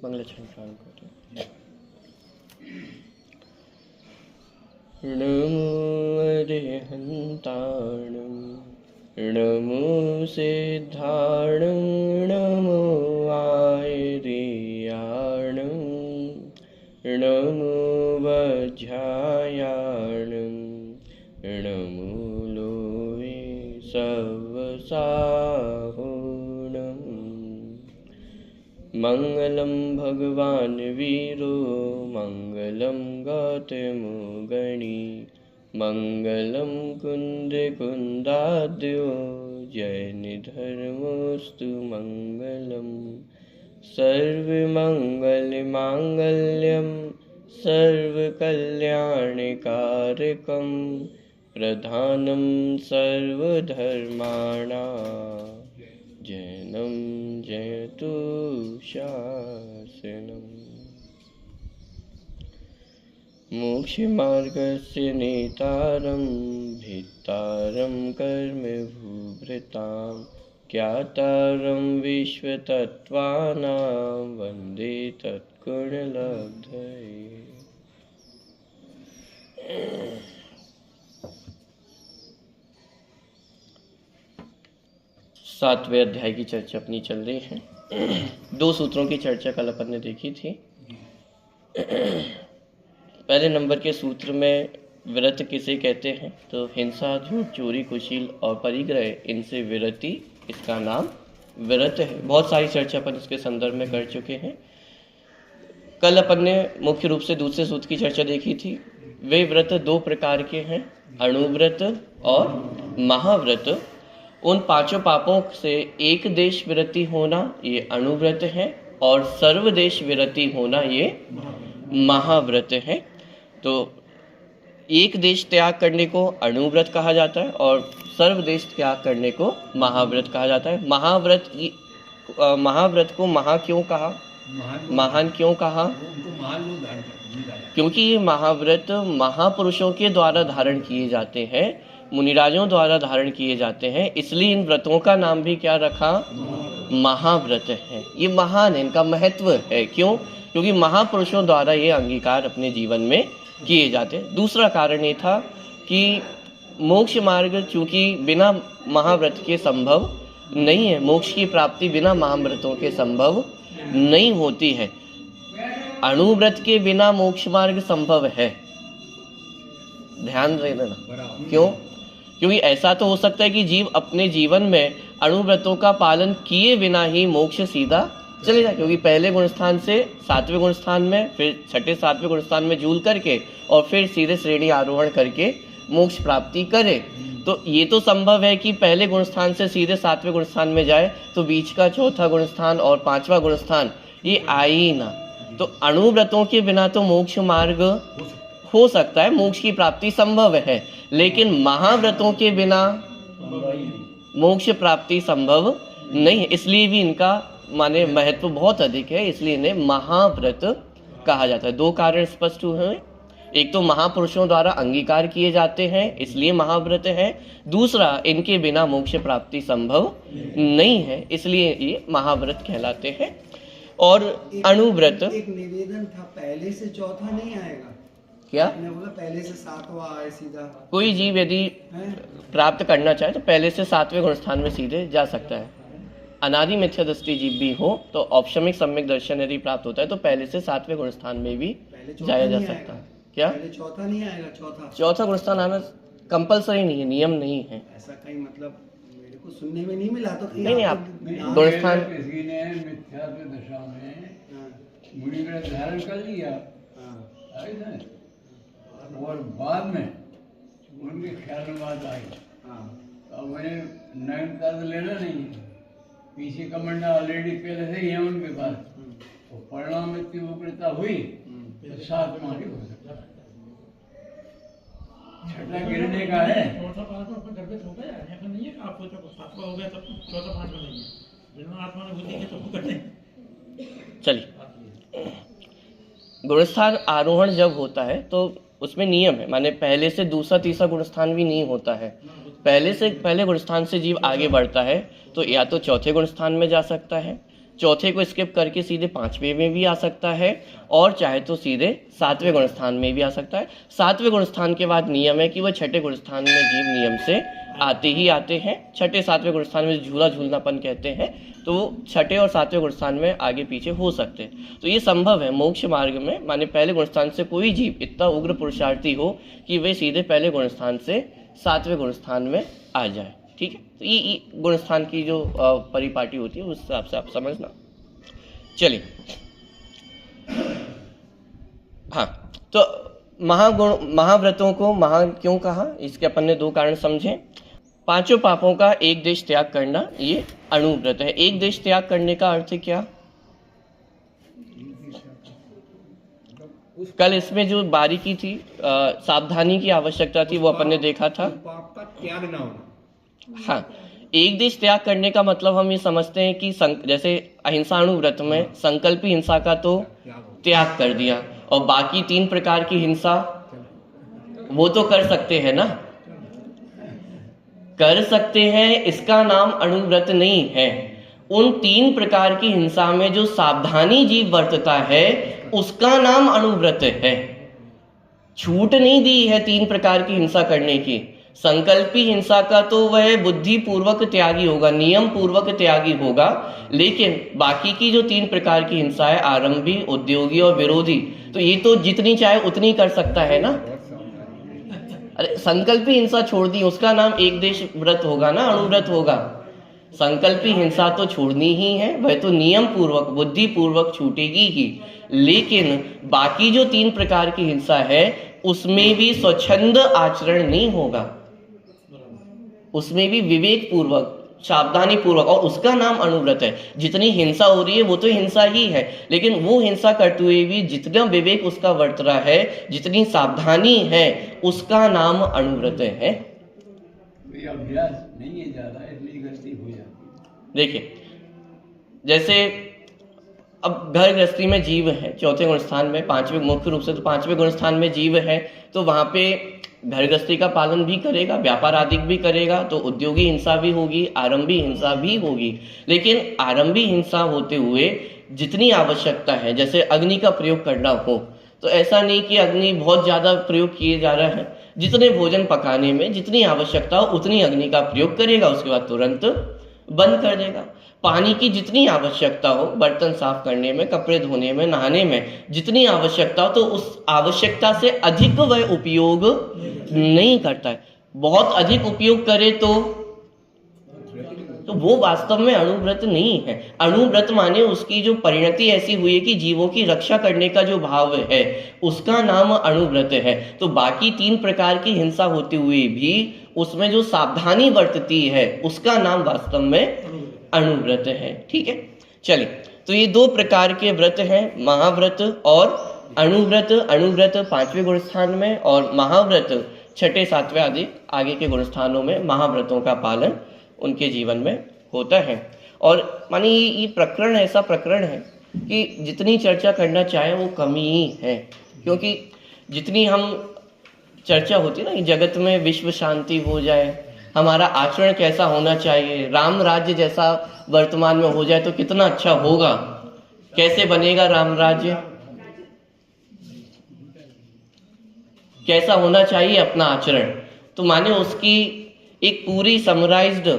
मंगलाचरण प्रारंभ करते हैं। नमो अरिहन्ताणं नमो सिद्धाणं नमो आयर्याणं नमो वज्रायाणं नमो लोहे सवसाहुणम्। मंगलम भगवान वीरो मंगलम गौतमो गणी मंगलम कुंद कुंदाद्यो जैनधर्मोस्तु मंगलम। सर्वमंगलमांगल्यं सर्वकल्याणकारकं प्रधानं सर्वधर्माणां जैनं जयतु शासनम्। मोक्षमार्गस्य नेतारं भित्तारं कर्मभूभृतां ज्ञातारं विश्वतत्त्वानां वन्दे तत्गुणलब्धये। सातवें अध्याय की चर्चा अपनी चल रही है। दो सूत्रों की चर्चा कल अपन ने देखी थी। पहले नंबर के सूत्र में व्रत किसे कहते हैं, तो हिंसा, झूठ, चोरी, कुशील और परिग्रह, इनसे विरति, इसका नाम व्रत है। बहुत सारी चर्चा अपन इसके संदर्भ में कर चुके हैं। कल अपन ने मुख्य रूप से दूसरे सूत्र की चर्चा देखी थी। वे व्रत दो प्रकार के हैं, अणुव्रत और महाव्रत। उन पांचों पापों से एक देश विरति होना ये अणुव्रत है, और सर्वदेश विरति होना ये महाव्रत है। तो एक देश त्याग करने को अणुव्रत कहा जाता है और सर्वदेश त्याग करने को महाव्रत कहा जाता है। महाव्रत को महा क्यों कहा, महान क्यों कहा? क्योंकि ये महाव्रत महापुरुषों के द्वारा धारण किए जाते हैं, मुनिराजों द्वारा धारण किए जाते हैं, इसलिए इन व्रतों का नाम भी क्या रखा? महाव्रत है। ये महान है, इनका महत्व है। क्यों? क्योंकि महापुरुषों द्वारा ये अंगीकार अपने जीवन में किए जाते हैं। दूसरा कारण ये था कि मोक्ष मार्ग चूंकि बिना महाव्रत के संभव नहीं है, मोक्ष की प्राप्ति बिना महाव्रतों के संभव नहीं होती है। अणुव्रत के बिना मोक्ष मार्ग संभव है, ध्यान देना। क्यों? क्योंकि ऐसा तो हो सकता है कि जीव अपने जीवन में अणुव्रतों का पालन किए बिना ही मोक्ष सीधा चले जाए, क्योंकि पहले गुणस्थान से सातवें गुणस्थान में, फिर छठे सातवें गुणस्थान में झूल करके और फिर सीधे श्रेणी आरोहण करके मोक्ष प्राप्ति करे। तो ये तो संभव है कि पहले गुणस्थान से सीधे सातवें गुणस्थान में जाए, तो बीच का चौथा गुणस्थान और पांचवा गुणस्थान ये आए ही ना। तो अणुव्रतों के बिना तो मोक्ष मार्ग हो सकता है, मोक्ष की प्राप्ति संभव है, लेकिन महाव्रतों के बिना मोक्ष प्राप्ति संभव नहीं है। इसलिए भी इनका माने महत्व बहुत अधिक है, इसलिए इन्हें महाव्रत कहा जाता है। दो कारण स्पष्ट हुए हैं। एक तो महापुरुषों द्वारा अंगीकार किए जाते हैं, इसलिए महाव्रत है। दूसरा, इनके बिना मोक्ष प्राप्ति संभव नहीं है, इसलिए ये महाव्रत कहलाते हैं। और अणुव्रत एक निवेदन था, पहले से चौथा नहीं आएगा क्या? मैंने बोला पहले से सातवां आए सीधा। कोई जीव यदि प्राप्त करना चाहे तो पहले से सातवें गुणस्थान में सीधे जा सकता है। अनादि मिथ्या दृष्टि जीव भी हो तो औपशमिक सम्यक दर्शन यदि प्राप्त होता है तो पहले से सातवें गुणस्थान में भी जाया जा सकता है। क्या? पहले चौथा नहीं आएगा? चौथा गुणस्थान आना कंपलसरी नहीं है, नियम नहीं है। ऐसा कहीं मतलब मेरे को सुनने में नहीं मिला। तो नहीं, आप गुणस्थान किसी ने मिथ्या दशा में मुनि का धारण कर लिया और बाद में उनके ख्याल में बात आई, तो अब उन्हें नयनता तो लेना नहीं है, पीछे कमंडा ऑलरेडी पहले से ही है उनके पास, तो परिणाम में तीव्रता हुई तो सातवां ही हो सकता है। छठा गिरने का है। चौथा पांचवा उसमें गर्भित हो गया, ऐसा नहीं है कि आप सोचो सातवां हो गया तब चौथा पांचवा नहीं है। बिना आत्मा ने बुद्धि के तो वो करते। चलिए, गुणस्थान आरोहण जब होता है तो उसमें नियम है, माने पहले से दूसरा तीसरा गुणस्थान भी नहीं होता है। पहले गुणस्थान से जीव आगे बढ़ता है तो या तो चौथे गुणस्थान में जा सकता है, चौथे को स्किप करके सीधे पांचवें में भी आ सकता है, और चाहे तो सीधे सातवें गुणस्थान में भी आ सकता है। सातवें गुणस्थान के बाद नियम है कि वह छठे गुणस्थान में जीव नियम से आते ही आते हैं। छठे सातवें गुणस्थान में झूला झूलनापन कहते हैं, तो वो छठे और सातवें गुणस्थान में आगे पीछे हो सकते हैं। तो ये संभव है मोक्ष मार्ग में, माने पहले गुणस्थान से कोई जीव इतना उग्र पुरुषार्थी हो कि वे सीधे पहले गुणस्थान से सातवें गुणस्थान में आ जाए। ठीक है, तो ये गुणस्थान की जो परिपाटी होती है उस हिसाब से आप समझना। चलिए, हाँ, तो महाव्रतों को महा क्यों कहा, इसके अपन ने 2 कारण समझे। 5 पापों का एक देश त्याग करना, ये अणुव्रत है। एक देश त्याग करने का अर्थ क्या? कल इसमें जो बारीकी थी, सावधानी की आवश्यकता थी, वो अपन ने देखा था। पाप का त्याग ना होना। हाँ, एक देश त्याग करने का मतलब हम ये समझते हैं कि जैसे अहिंसाणुव्रत में संकल्पी हिंसा का तो त्याग कर दिया, और बाकी 3 प्रकार की हिंसा वो तो कर सकते हैं ना, कर सकते हैं, इसका नाम अणुव्रत नहीं है। उन 3 प्रकार की हिंसा में जो सावधानी जीव बरतता है उसका नाम अणुव्रत है। छूट नहीं दी है 3 प्रकार की हिंसा करने की। संकल्पी हिंसा का तो वह बुद्धि पूर्वक त्यागी होगा, नियम पूर्वक त्यागी होगा, लेकिन बाकी की जो 3 प्रकार की हिंसा है, आरंभी, उद्योगी और विरोधी, तो ये तो जितनी चाहे उतनी कर सकता है ना। अरे संकल्पी हिंसा छोड़ दी, उसका नाम एक देश व्रत होगा ना, अणुव्रत होगा। संकल्पी हिंसा तो छोड़नी ही है, वह तो नियम पूर्वक बुद्धि पूर्वक छूटेगी ही, लेकिन बाकी जो 3 प्रकार की हिंसा है उसमें भी स्वच्छंद आचरण नहीं होगा, उसमें भी विवेक पूर्वक, सावधानी पूर्वक, और उसका नाम अणुव्रत है। जितनी हिंसा हो रही है वो तो हिंसा ही है, लेकिन वो हिंसा करते हुए भी जितना विवेक उसका वर्त रहा है, जितनी सावधानी है, उसका नाम अणुव्रत है। कोई अभ्यास नहीं है ज्यादा, इसलिए गलती हो जाती है। देखिए, जैसे अब घर गृहस्थी में जीव है, चौथे गुणस्थान में, 5वें मुख्य रूप से तो 5वें गुणस्थान में जीव है, तो वहां पे घर गृहस्थी का पालन भी करेगा, व्यापार आदि भी करेगा, तो उद्योगी हिंसा भी होगी, आरंभी हिंसा भी होगी। लेकिन आरंभी हिंसा होते हुए जितनी आवश्यकता है, जैसे अग्नि का प्रयोग करना हो, तो ऐसा नहीं कि अग्नि बहुत ज्यादा प्रयोग किए जा रहा है, जितने भोजन पकाने में जितनी आवश्यकता हो उतनी अग्नि का प्रयोग करेगा, उसके बाद तुरंत बंद कर देगा। पानी की जितनी आवश्यकता हो, बर्तन साफ करने में, कपड़े धोने में, नहाने में जितनी आवश्यकता हो, तो उस आवश्यकता से अधिक वह उपयोग नहीं करता है। बहुत अधिक उपयोग करे तो वो वास्तव में अणुव्रत नहीं है। अणुव्रत माने उसकी जो परिणति ऐसी हुई है कि जीवों की रक्षा करने का जो भाव है, उसका नाम अणुव्रत है। तो बाकी 3 प्रकार की हिंसा होते हुए भी उसमें जो सावधानी बरतती है, उसका नाम वास्तव में अणुव्रत है। ठीक है, चलिए, तो ये 2 प्रकार के व्रत हैं, महाव्रत और अणुव्रत। अणुव्रत 5वें गुणस्थान में और महाव्रत 6ठे 7वें आदि आगे के गुणस्थानों में महाव्रतों का पालन उनके जीवन में होता है। और मानिए ये प्रकरण ऐसा प्रकरण है कि जितनी चर्चा करना चाहे वो कमी ही है, क्योंकि जितनी हम चर्चा होती है ना, जगत में विश्व शांति हो जाए, हमारा आचरण कैसा होना चाहिए, राम राज्य जैसा वर्तमान में हो जाए तो कितना अच्छा होगा, कैसे बनेगा राम राज्य, कैसा होना चाहिए अपना आचरण, तो माने उसकी एक पूरी समराइज्ड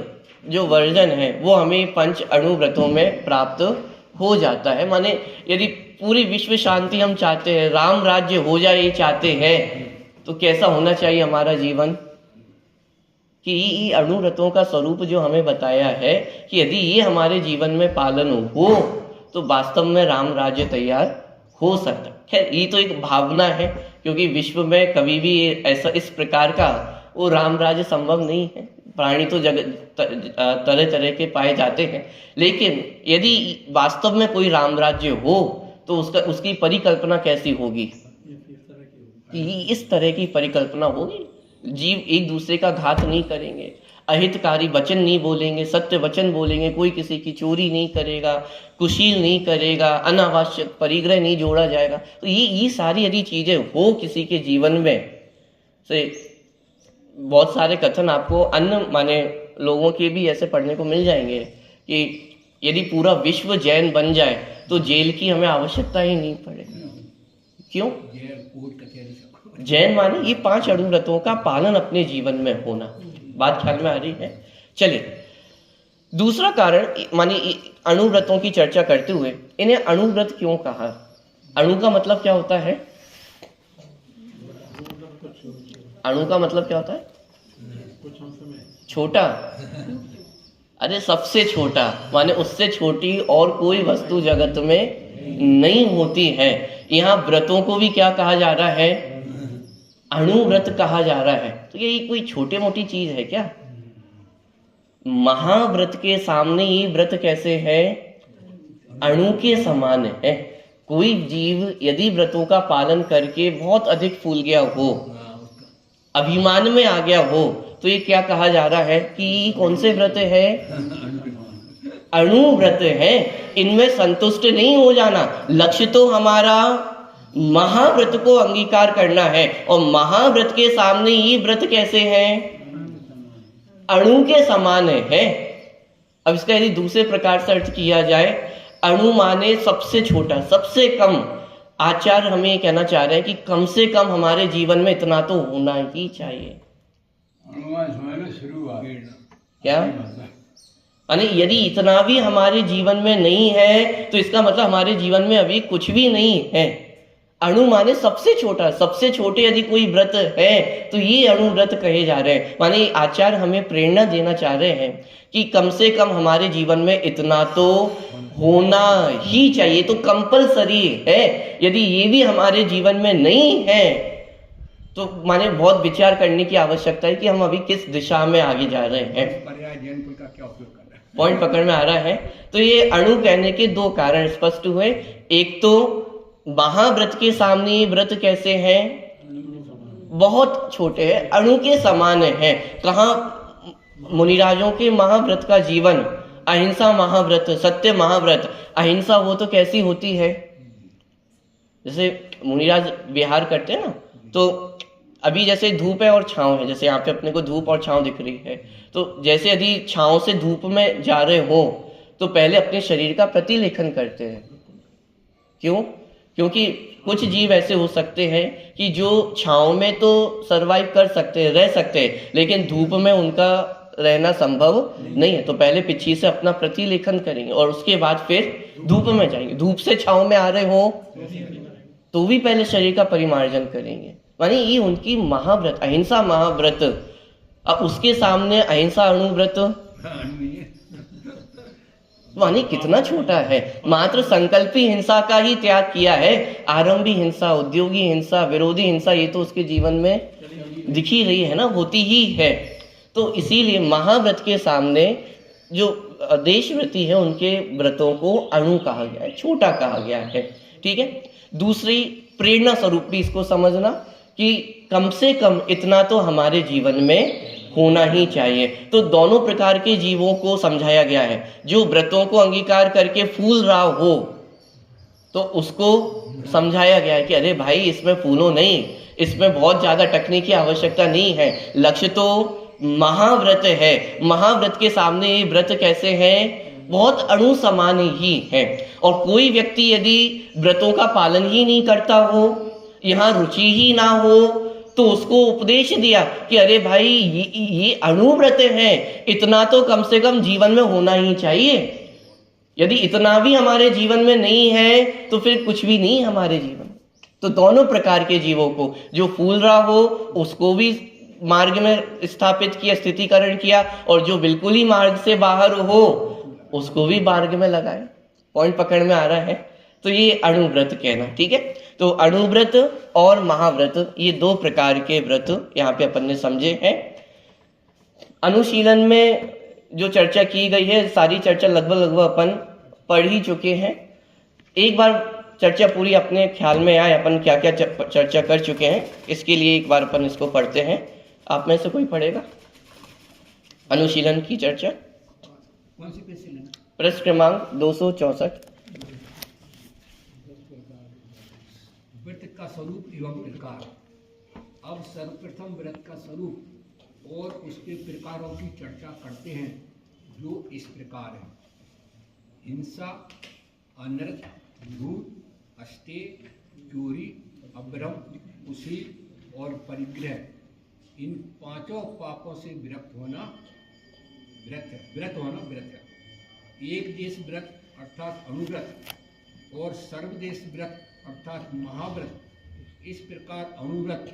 जो वर्जन है वो हमें 5 अणुव्रतों में प्राप्त हो जाता है। माने यदि पूरी विश्व शांति हम चाहते हैं, राम राज्य हो जाए ये चाहते हैं, तो कैसा होना चाहिए हमारा जीवन, कि ये अणुव्रतों का स्वरूप जो हमें बताया है कि यदि ये हमारे जीवन में पालन हो तो वास्तव में राम राज्य तैयार हो सकता है। खैर ये तो एक भावना है, क्योंकि विश्व में कभी भी ऐसा इस प्रकार का वो राम राज्य संभव नहीं है। प्राणी तो तरह तरह के पाए जाते हैं, लेकिन यदि वास्तव में कोई राम राज्य हो तो उसकी परिकल्पना कैसी होगी, इस तरह की परिकल्पना होगी। जीव एक दूसरे का घात नहीं करेंगे, अहितकारी वचन नहीं बोलेंगे, सत्य वचन बोलेंगे, कोई किसी की चोरी नहीं करेगा, कुशील नहीं करेगा, अनावश्यक परिग्रह नहीं जोड़ा जाएगा। तो ये सारी यदि चीजें हो किसी के जीवन में, से बहुत सारे कथन आपको अन्य माने लोगों के भी ऐसे पढ़ने को मिल जाएंगे कि यदि पूरा विश्व जैन बन जाए तो जेल की हमें आवश्यकता ही नहीं पड़ेगी। क्यों? जैन माने ये 5 अणुव्रतों का पालन अपने जीवन में होना। बात ख्याल में आ रही है? चलिए, दूसरा कारण माने अणुव्रतों की चर्चा करते हुए इन्हें अणुव्रत क्यों कहा? अणु का मतलब क्या होता है? अणु का मतलब क्या होता है? छोटा। अरे सबसे छोटा, माने उससे छोटी और कोई वस्तु जगत में नहीं होती है। यहाँ व्रतों को भी क्या कहा जा रहा है? अणुव्रत कहा जा रहा है। तो ये कोई छोटी मोटी चीज है क्या? महाव्रत के सामने ये व्रत कैसे है? अणु के समान है। कोई जीव यदि व्रतों का पालन करके बहुत अधिक फूल गया हो, अभिमान में आ गया हो, तो ये क्या कहा जा रहा है कि कौन से व्रत है? अणु व्रत है। इनमें संतुष्ट नहीं हो जाना, लक्ष्य तो हमारा महाव्रत को अंगीकार करना है। और महाव्रत के सामने ये व्रत कैसे है? अणु के समान है। अब इसका यदि दूसरे प्रकार से अर्थ किया जाए, अणु माने सबसे छोटा, सबसे कम। आचार्य हमें ये कहना चाह रहे हैं कि कम से कम हमारे जीवन में इतना तो होना ही चाहिए। क्या? यानी यदि इतना भी हमारे जीवन में नहीं है तो इसका मतलब हमारे जीवन में अभी कुछ भी नहीं है। अणु माने सबसे छोटा, सबसे छोटे यदि कोई व्रत है तो ये अणु व्रत कहे जा रहे हैं। माने आचार्य हमें प्रेरणा देना चाह रहे हैं कि कम से कम हमारे जीवन में इतना तो होना ही चाहिए, तो कंपलसरी है। यदि ये भी हमारे जीवन में नहीं है तो माने बहुत विचार करने की आवश्यकता है कि हम अभी किस दिशा में आगे जा रहे हैं। पॉइंट पकड़ में आ रहा है? तो ये अणु कहने के 2 कारण स्पष्ट हुए। एक तो महाव्रत के सामने ये व्रत कैसे हैं? बहुत छोटे हैं, अणु के समान है। कहाँ मुनिराजों के महाव्रत का जीवन, अहिंसा महाव्रत, सत्य महाव्रत। अहिंसा वो तो कैसी होती है? जैसे मुनिराज विहार करते हैं ना, तो अभी जैसे धूप है और छांव है, जैसे यहाँ पे अपने को धूप और छांव दिख रही है, तो जैसे यदि छांव से धूप में जा रहे हो तो पहले अपने शरीर का प्रतिलेखन करते हैं। क्यों? क्योंकि कुछ जीव ऐसे हो सकते हैं कि जो छांव में तो सरवाइव कर सकते हैं, रह सकते हैं, लेकिन धूप में उनका रहना संभव नहीं है। तो पहले पीछे से अपना प्रतिलेखन करेंगे और उसके बाद फिर धूप में जाएंगे। धूप से छांव में आ रहे हो तो भी पहले शरीर का परिमार्जन करेंगे। माने ये उनकी महाव्रत, अहिंसा महाव्रत। अब उसके सामने अहिंसा अणुव्रत माने कितना छोटा है। मात्र संकल्पी हिंसा का ही त्याग किया है। आरंभी हिंसा, उद्योगी हिंसा, विरोधी हिंसा, ये तो उसके जीवन में दिख ही रही है ना, होती ही है। तो इसीलिए महाव्रत के सामने जो देशव्रती है उनके व्रतों को अणु कहा गया है, छोटा कहा गया है। ठीक है। दूसरी प्रेरणा स्वरूप भी इसको समझना कि कम से कम इतना तो हमारे जीवन में होना ही चाहिए। तो दोनों प्रकार के जीवों को समझाया गया है। जो व्रतों को अंगीकार करके फूल रहा हो तो उसको समझाया गया है कि अरे भाई इसमें फूलो नहीं, इसमें बहुत ज्यादा टकने की आवश्यकता नहीं है। लक्ष्य तो महाव्रत है। महाव्रत के सामने ये व्रत कैसे हैं? बहुत अणु समान ही है। और कोई व्यक्ति यदि व्रतों का पालन ही नहीं करता हो, यहाँ रुचि ही ना हो, तो उसको उपदेश दिया कि अरे भाई ये अणुव्रत है, इतना तो कम से कम जीवन में होना ही चाहिए। यदि इतना भी हमारे जीवन में नहीं है तो फिर कुछ भी नहीं हमारे जीवन। तो दोनों प्रकार के जीवों को, जो फूल रहा हो उसको भी मार्ग में स्थापित किया, स्थितिकरण किया, और जो बिल्कुल ही मार्ग से बाहर हो उसको भी मार्ग में लगाए। पॉइंट पकड़ में आ रहा है? तो ये अणुव्रत कहना। ठीक है। तो अणुव्रत और महाव्रत, ये 2 प्रकार के व्रत यहाँ पे अपन ने समझे हैं। अनुशीलन में जो चर्चा की गई है, सारी चर्चा लगभग अपन पढ़ ही चुके हैं। एक बार चर्चा पूरी अपने ख्याल में आए अपन क्या क्या चर्चा कर चुके हैं, इसके लिए एक बार अपन इसको पढ़ते हैं। आप में से कोई पढ़ेगा अनुशीलन की चर्चा? पृष्ठ क्रमांक 264। व्रत का स्वरूप एवं प्रकार। अब सर्वप्रथम व्रत का स्वरूप और उसके प्रकारों की चर्चा करते हैं, जो इस प्रकार है। हिंसा, अनर्थ, झूठ, अस्तेय, चोरी, अभ्रम, कुशील और परिग्रह, इन पांचों पापों से व्रत होना व्रत है। एक देश व्रत अर्थात अनुव्रत और सर्वदेश व्रत अर्थात महाव्रत, इस प्रकार अनुव्रत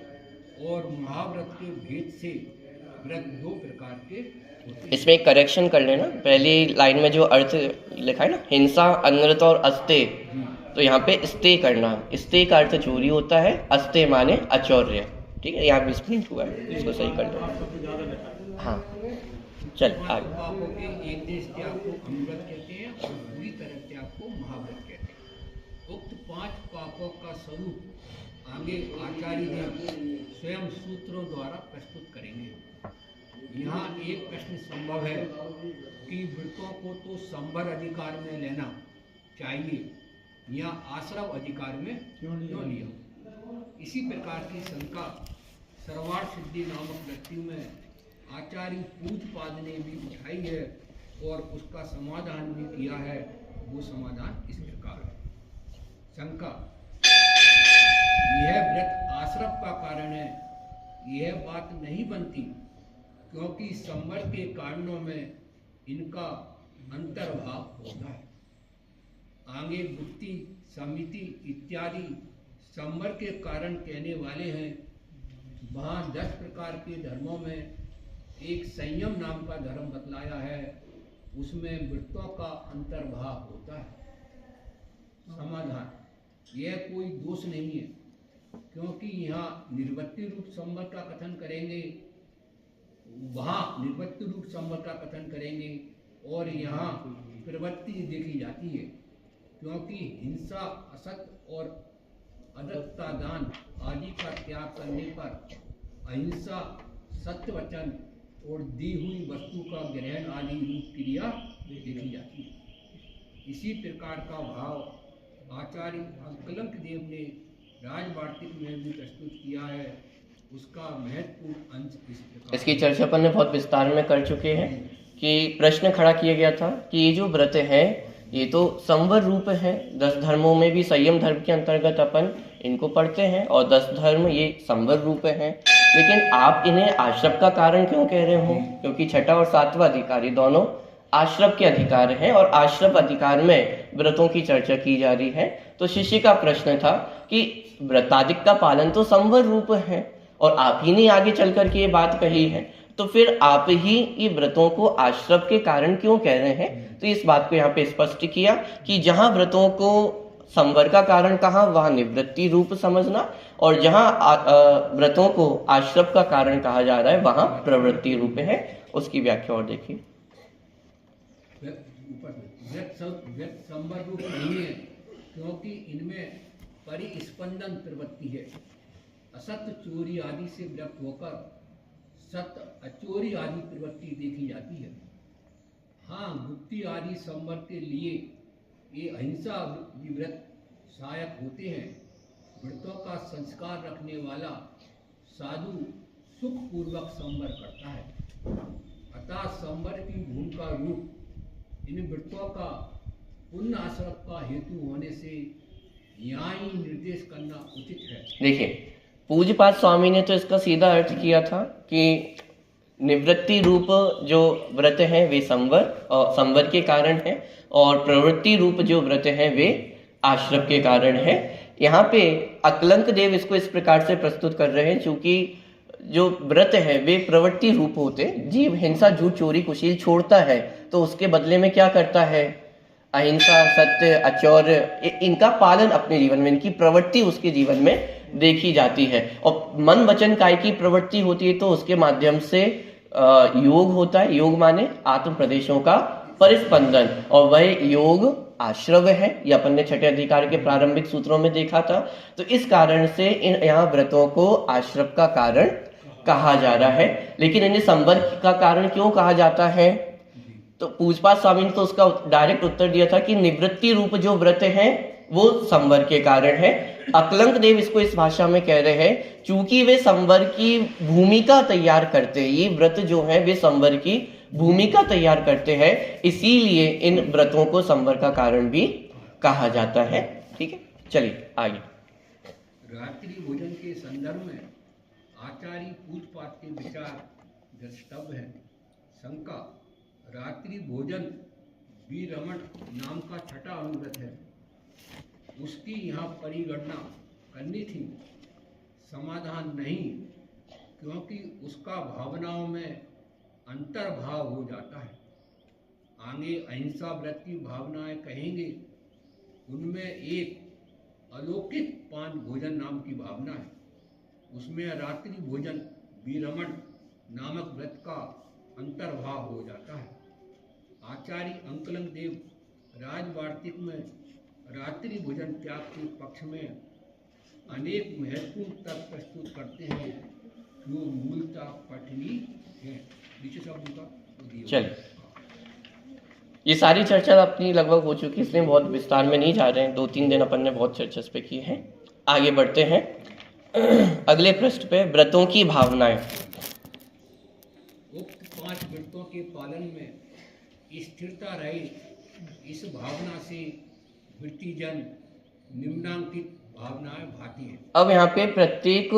और महाव्रत के भेद से व्रत दो प्रकार के होते हैं। इसमें एक करेक्शन कर लेना, पहली लाइन में जो अर्थ लिखा है ना, हिंसा, अनर्थ और अस्तेय, तो यहाँ पे स्तेय करना, स्तेय का अर्थ चोरी होता है, अस्तेय माने अचौर्य। ठीक है, यहाँ मिसप्रिंट हुआ है, इसको सही कर लो। हाँ, चल आगे। पापों के एक देश त्याग को अनुव्रत कहते हैं और बुरी तरह त्याग को महाव्रत कहते हैं। उक्त पांच पापों का स्वरूप आगे आचार्य जी स्वयं सूत्रों द्वारा प्रस्तुत करेंगे। यहाँ एक प्रश्न संभव है कि व्रतों को तो संवर अधिकार में लेना चाहिए या आश्रव अधिकार में क्यों लिया। इसी प्रकार की शंका सर्वार्थ सिद्धि नामक व्यक्ति में आचार्य पूज्यपाद ने भी उठाई है और उसका समाधान भी किया है। वो समाधान इस प्रकार है। शंका, यह व्रत आश्रव का कारण है, यह बात नहीं बनती क्योंकि संवर के कारणों में इनका अंतर्भाव होता है। आगे गुप्ती, समिति इत्यादि संवर के कारण कहने वाले हैं। वहाँ 10 प्रकार के धर्मों में एक संयम नाम का धर्म बतलाया है, उसमें व्रतों का अंतर्भाव होता है। समाधान, यह कोई दोष नहीं है क्योंकि यहाँ निर्वृत्ति रूप संवर का कथन करेंगे, वहाँ निर्वृत्ति रूप संवर का कथन करेंगे और यहाँ प्रवृत्ति देखी जाती है क्योंकि हिंसा, असत्य और अदत्ता दान आदि का त्याग करने पर अहिंसा, सत्य वचन और दी हुई वस्तु का ग्रहण आदि रूप क्रिया देखी जाती है। इसी प्रकार का भाव आचार्य अकलंक देव ने राजवार्तिक में भी प्रस्तुत किया है। उसका महत्वपूर्ण अंश इस प्रकार। इसकी चर्चा अपन ने बहुत विस्तार में कर चुके हैं कि प्रश्न खड़ा किया गया था कि ये जो व्रत है ये तो संवर रूप है। 10 धर्मों में भी संयम धर्म के अंतर्गत अपन इनको पढ़ते हैं और 10 धर्म ये संवर रूप है, लेकिन आप इन्हें आश्रव का कारण क्यों कह रहे हो? क्योंकि छठा और सातवां अधिकार ये दोनों आश्रव के अधिकार हैं और आश्रव अधिकार में व्रतों की चर्चा की जा रही है। तो शिष्य का प्रश्न था कि व्रतादिक का पालन तो संवर रूप है और आप ही ने आगे चल करके ये बात कही है, तो फिर आप ही ये व्रतों को आश्रव के कारण क्यों कह रहे हैं? तो इस बात को यहाँ पे स्पष्ट किया कि जहाँ व्रतों को संवर का कारण कहा वहाँ निवृत्ति रूप समझना और जहाँ व्रतों को आश्रव का कारण कहा जा रहा है वहाँ प्रवृत्ति रूप है। उसकी व्याख्या और देखिए। व्यक्त संवर रूप नहीं है क्योंकि इनमें परिस्पंदन प्रवृत्ति है। असत्य, चोरी आदि से व्यक्त होकर सत्य, अचोरी आदि प्रवृत्ति देखी जाती है। हाँ, गुप्ती आदि संवर के लिए ये अहिंसा व्रत सहायक होते हैं। व्रतों का संस्कार रखने वाला साधु सुखपूर्वक संवर करता है। अतः संवर की भूमिका रूप इन व्रतों का पुण्य आश्रव का हेतु होने से यहाँ ही निर्देश करना उचित है। देखिए, पूज्यपाद स्वामी ने तो इसका सीधा अर्थ किया था कि निवृत्ति रूप जो व्रत हैं वे संवर के कारण हैं और प्रवृत्ति रूप जो व्रत हैं वे आश्रव के कारण हैं। यहाँ पे अकलंक देव इसको इस प्रकार से प्रस्तुत कर रहे हैं, चूंकि जो व्रत है वे प्रवृत्ति रूप होते, जीव हिंसा, झूठ, चोरी, कुशील छोड़ता है तो उसके बदले में क्या करता है? अहिंसा, सत्य, अचौर्य, इनका पालन अपने जीवन में, इनकी प्रवृत्ति उसके जीवन में देखी जाती है। और मन, वचन, काय की प्रवृत्ति होती है तो उसके माध्यम से योग होता है। योग माने आत्म प्रदेशों का परिस्पंदन, और वह योग आश्रव है। यह अपन ने छठे अधिकार के प्रारंभिक सूत्रों में देखा था। तो इस कारण से यहाँ व्रतों को आश्रव का कारण कहा जा रहा है। लेकिन इन्हें संवर का कारण क्यों कहा जाता है? तो पूज्यपाद स्वामी ने तो उसका डायरेक्ट उत्तर दिया था कि निवृत्ति रूप जो व्रत हैं वो संवर के कारण है। अकलंक देव इसको इस भाषा में कह रहे हैं चूंकि वे संवर की भूमिका तैयार करते हैं। ये व्रत जो है वे संवर की भूमिका तैयार करते हैं, इसीलिए इन व्रतों को संवर का कारण भी कहा जाता है। ठीक है, चलिए आगे। रात्रि भोजन के संदर्भ में आचार्य पूजपात के विचार द्रष्टव्य है। शंका, रात्रि भोजन विरमण नाम का छठा अनुव्रत है, उसकी यहाँ परिगणना करनी थी। समाधान नहीं, क्योंकि उसका भावनाओं में अंतर्भाव हो जाता है। आगे अहिंसा व्रत की भावनाएं कहेंगे, उनमें एक अलौकिक पान भोजन नाम की भावना है। उसमें रात्रि भोजन विरमण नामक व्रत का अंतर्भाव हो जाता है। आचार्य अंकलन देव राजवार्तिक में रात्रि भोजन त्याग के पक्ष में अनेक महत्वपूर्ण तर्क प्रस्तुत करते हैं, जो मूलतः पठनीय है। नीचे शब्द का चलिए, ये सारी चर्चा अपनी लगभग हो चुकी है, इसलिए बहुत विस्तार में नहीं जा रहे हैं। 2-3 दिन अपन ने बहुत चर्चा इस पे की है। आगे बढ़ते हैं अगले पृष्ठ पे, व्रतों की भावनाएं। उक्त 5 व्रतों के पालन में स्थिरता रहे, इस भावना से वृत्तिजन निम्नांकित भावनाएं भाती हैं। अब यहाँ पे प्रत्येक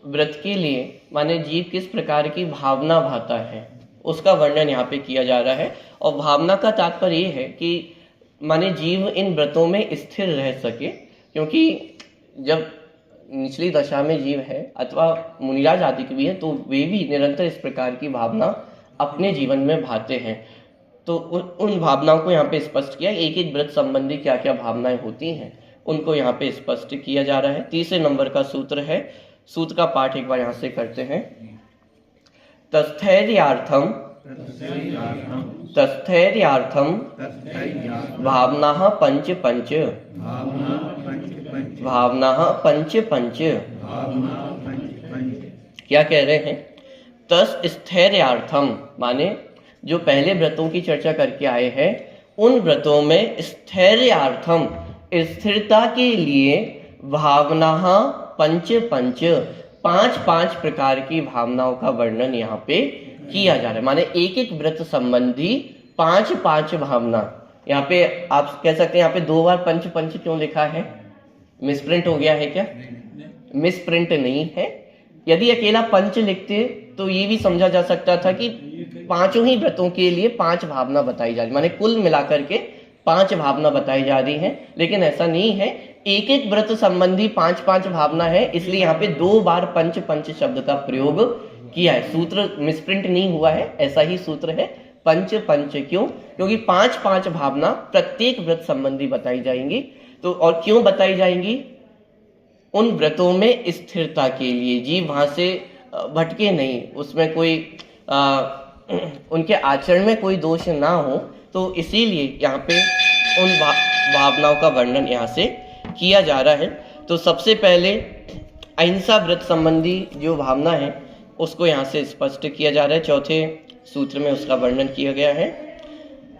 व्रत के लिए माने जीव किस प्रकार की भावना भाता है, उसका वर्णन यहाँ पे किया जा रहा है। और भावना का तात्पर्य ये है कि माने जीव इन व्रतों में स्थिर रह सके, क्योंकि जब निचली दशा में जीव है अथवा मुनिराज आदि के भी है, तो वे भी निरंतर इस प्रकार की भावना अपने जीवन में भाते हैं। तो उन भावनाओं को यहाँ पे स्पष्ट किया, एक एक व्रत संबंधी क्या क्या भावनाएं होती हैं उनको यहाँ पे स्पष्ट किया जा रहा है। 3 नंबर का सूत्र है, सूत्र का पाठ एक बार यहाँ से करते हैं। तस्थैर्यार्थम भावना पंच पंच क्या कह रहे हैं? तस्थैर्यार्थम माने जो पहले व्रतों की चर्चा करके आए हैं, उन व्रतों में स्थैर्यार्थम स्थिरता के लिए भावना पंच 5 प्रकार की भावनाओं का वर्णन यहाँ पे किया जा रहा है। माने एक एक व्रत संबंधी 5 भावना। यहाँ पे आप कह सकते हैं, यहाँ पे 2 बार पंच क्यों लिखा है? मिसप्रिंट हो गया है क्या? मिसप्रिंट नहीं है। यदि अकेला पंच लिखते तो ये भी समझा जा सकता था कि 5 ही व्रतों के लिए 5 भावना बताई जा रही, माने कुल मिलाकर के 5 भावना बताई जा रही हैं। लेकिन ऐसा नहीं है, एक एक व्रत संबंधी 5 भावना है, इसलिए यहाँ पे 2 बार पंच शब्द का प्रयोग किया है। सूत्र मिसप्रिंट नहीं हुआ है, ऐसा ही सूत्र है, पंच। क्यों? क्योंकि 5 भावना प्रत्येक व्रत संबंधी बताई जाएंगी। तो और क्यों बताई जाएंगी? उन व्रतों में स्थिरता के लिए, जीव वहां से भटके नहीं, उसमें कोई उनके आचरण में कोई दोष ना हो, तो इसीलिए यहाँ पे उन भावनाओं का वर्णन यहाँ से किया जा रहा है। तो सबसे पहले अहिंसा व्रत संबंधी जो भावना है उसको यहाँ से स्पष्ट किया जा रहा है। 4थे सूत्र में उसका वर्णन किया गया है।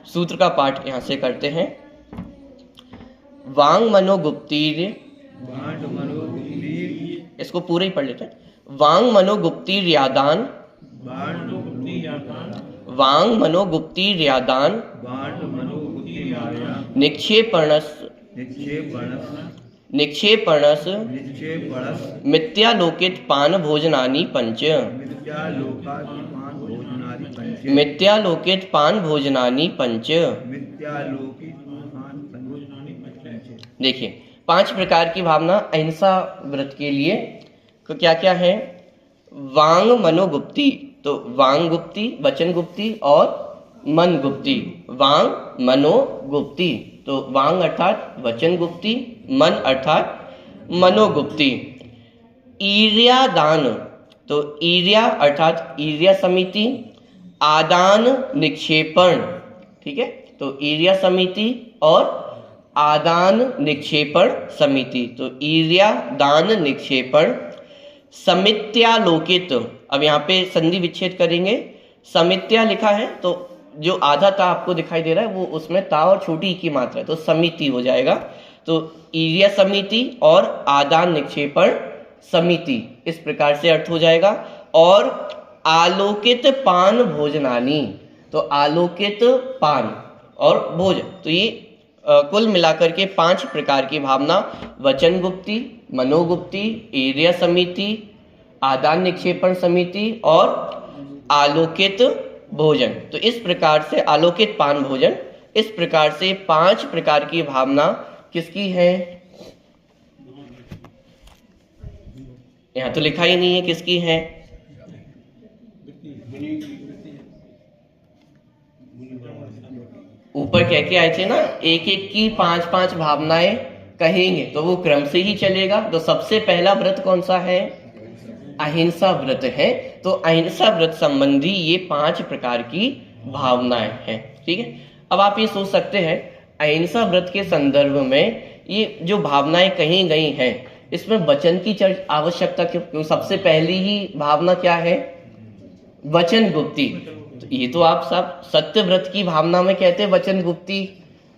सूत्र का पाठ यहाँ से करते हैं। वांग मनोगुप्तीर, इसको पूरे ही पढ़ लेते हैं। वांग मनोगुप्तीर यादान, वांग मनोगुप्तीर यादान निक्षेपणस मिथ्यालोकित पान भोजनानि पंच, मिथ्यालोकित पान भोजनानि पंच। देखिए 5 प्रकार की भावना अहिंसा व्रत के लिए क्या क्या है? वांग मनोगुप्ती, तो वांग गुप्ती, वचन गुप्ती और मन गुप्ती। वांग मनोगुप्ती, तो वांग अर्थात वचन गुप्ती, मन अर्थात मनोगुप्ती। ईर्यादान, तो ईर्या अर्थात ईर्या समिति, आदान निक्षेपण, ठीक है, तो ईर्या समिति और आदान निक्षेपण समिति, तो ईर्या दान निक्षेपण। समित्यालोकित, अब यहाँ पे संधि विच्छेद करेंगे। समित्या लिखा है तो जो आधा ता आपको दिखाई दे रहा है वो उसमें ता और छोटी की मात्रा है, तो समिति हो जाएगा। तो ईर्या समिति और आदान निक्षेपण समिति, इस प्रकार से अर्थ हो जाएगा। और आलोकित पान भोजनानी, तो आलोकित, पान और भोजन, तो ये कुल मिलाकर के 5 प्रकार की भावना, वचन गुप्ति, मनोगुप्ति, एरिया समिति, आदान निक्षेपण समिति और आलोकित भोजन। तो इस प्रकार से आलोकित, पान, भोजन, इस प्रकार से 5 प्रकार की भावना किसकी है? यहां तो लिखा ही नहीं है किसकी है। ऊपर कह के आए थे ना, एक एक की 5-5 भावनाएं कहेंगे तो वो क्रम से ही चलेगा। तो सबसे पहला व्रत कौन सा है? अहिंसा व्रत है। तो अहिंसा व्रत संबंधी ये 5 प्रकार की भावनाएं हैं। ठीक है, अब आप ये सोच सकते हैं अहिंसा व्रत के संदर्भ में ये जो भावनाएं कही गई हैं, इसमें वचन की आवश्यकता क्यों? क्योंकि सबसे पहली ही भावना क्या है? वचन गुप्ति। तो ये तो आप सब सत्य व्रत की भावना में कहते हैं वचन गुप्ति,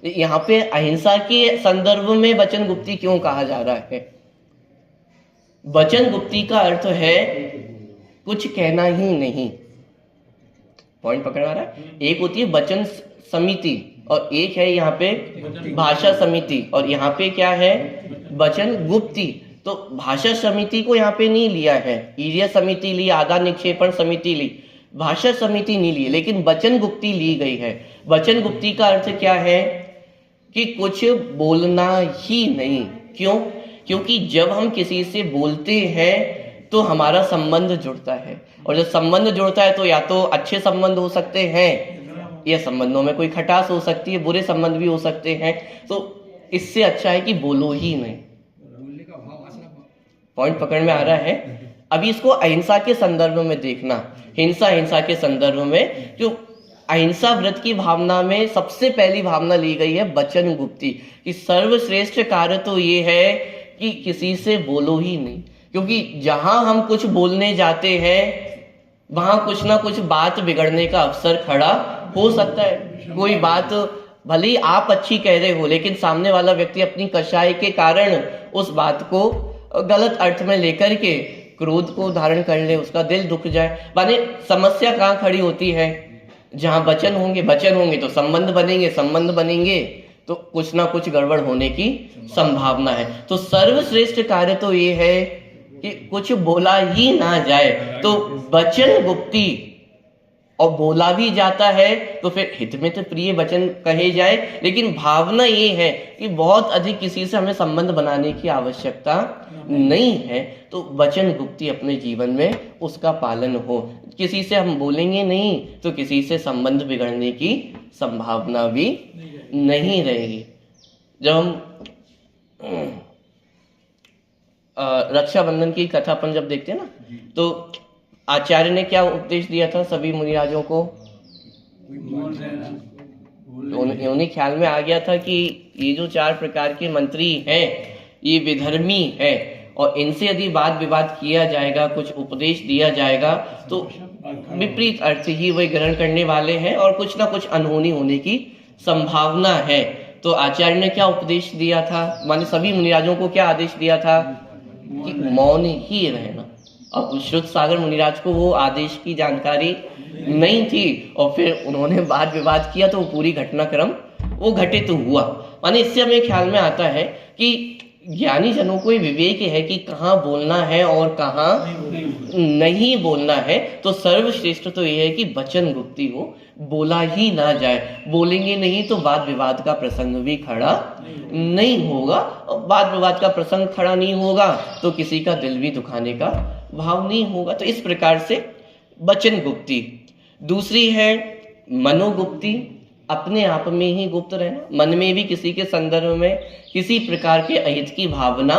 यहाँ पे अहिंसा के संदर्भ में वचन गुप्ति क्यों कहा जा रहा है? वचन गुप्ति का अर्थ है कुछ कहना ही नहीं। पॉइंट पकड़ आ रहा है? एक होती है वचन समिति और एक है यहाँ पे भाषा समिति, और यहाँ पे क्या है? वचन गुप्ति। तो भाषा समिति को यहाँ पे नहीं लिया है, एरिया समिति ली, आदान निक्षेपण समिति ली, भाषा समिति नहीं ली, लेकिन वचन गुप्ति ली गई है। वचन गुप्ति का अर्थ क्या है? कि कुछ बोलना ही नहीं। क्यों? क्योंकि जब हम किसी से बोलते हैं तो हमारा संबंध जुड़ता है, और जब संबंध जुड़ता है तो या तो अच्छे संबंध हो सकते हैं, या संबंधों में कोई खटास हो सकती है, बुरे संबंध भी हो सकते हैं। तो इससे अच्छा है कि बोलो ही नहीं। पॉइंट पकड़ में आ रहा है? अभी इसको अहिंसा के संदर्भ में देखना, हिंसा के संदर्भ में जो अहिंसा व्रत की भावना में सबसे पहली भावना ली गई है वचन गुप्ति, कि सर्वश्रेष्ठ कार्य तो ये है कि किसी से बोलो ही नहीं। क्योंकि जहां हम कुछ बोलने जाते हैं वहां कुछ ना कुछ बात बिगड़ने का अवसर खड़ा हो सकता है। कोई बात भले ही आप अच्छी कह रहे हो, लेकिन सामने वाला व्यक्ति अपनी कषाय के कारण उस बात को गलत अर्थ में लेकर के क्रोध को धारण कर ले, उसका दिल दुख जाए। माने समस्या कहाँ खड़ी होती है? जहां वचन होंगे तो संबंध बनेंगे तो कुछ ना कुछ गड़बड़ होने की संभावना है। तो सर्वश्रेष्ठ कार्य तो ये है कि कुछ बोला ही ना जाए। तो वचन गुप्ति, और बोला भी जाता है तो फिर हित में तो प्रिय वचन कहे जाए, लेकिन भावना ये है कि बहुत अधिक किसी से हमें संबंध बनाने की आवश्यकता नहीं है। तो वचन गुप्ति अपने जीवन में उसका पालन हो। किसी से हम बोलेंगे नहीं तो किसी से संबंध बिगड़ने की संभावना भी नहीं रहेगी। जब हम रक्षाबंधन की कथा अपन जब देखते हैं ना, तो आचार्य ने क्या उपदेश दिया था सभी मुनिराजों को? उन्हें ख्याल में आ गया था कि ये जो 4 प्रकार के मंत्री हैं ये विधर्मी है, और इनसे यदि वाद विवाद किया जाएगा, कुछ उपदेश दिया जाएगा तो विपरीत अर्थ ही वही ग्रहण करने वाले हैं और कुछ ना कुछ अनहोनी होने की संभावना है। तो आचार्य ने क्या उपदेश दिया था? माने सभी मुनिराजों को क्या आदेश दिया था? कि मौन ही रहना। अब श्रुत सागर मुनिराज को वो आदेश की जानकारी नहीं थी, और फिर उन्होंने वाद विवाद किया तो पूरी घटनाक्रम वो घटित हुआ। माने इससे हमें ख्याल में आता है कि ज्ञानी जनों को ये विवेक है कि कहाँ बोलना है और कहाँ नहीं बोलना है। तो सर्वश्रेष्ठ तो ये है कि वचन गुप्ति हो, बोला ही ना जाए। बोलेंगे नहीं तो वाद विवाद का प्रसंग भी खड़ा नहीं होगा, और वाद विवाद का प्रसंग खड़ा नहीं होगा तो किसी का दिल भी दुखाने का भाव नहीं होगा। तो इस प्रकार से वचन गुप्ति। दूसरी है मनोगुप्ति, अपने आप में ही गुप्त रहना, मन में भी किसी के संदर्भ में किसी प्रकार के अहित की भावना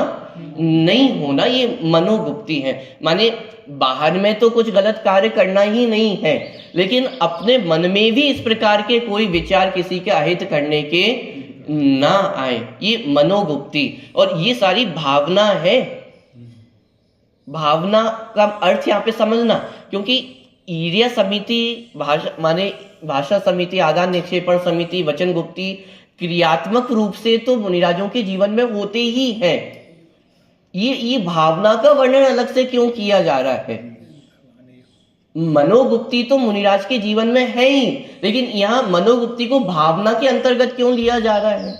नहीं होना, ये मनोगुप्ति है। माने बाहर में तो कुछ गलत कार्य करना ही नहीं है, लेकिन अपने मन में भी इस प्रकार के कोई विचार किसी के अहित करने के ना आए, ये मनोगुप्ति। और ये सारी भावना है। भावना का अर्थ यहाँ पे समझना, क्योंकि ईर्या समिति, भाषा समिति, आदान निक्षेपण समिति, वचन गुप्ति क्रियात्मक रूप से तो मुनिराजों के जीवन में होते ही हैं। ये भावना का वर्णन अलग से क्यों किया जा रहा है? मनोगुप्ती तो मुनिराज के जीवन में है ही, लेकिन यहाँ मनोगुप्ती को भावना के अंतर्गत क्यों लिया जा रहा है?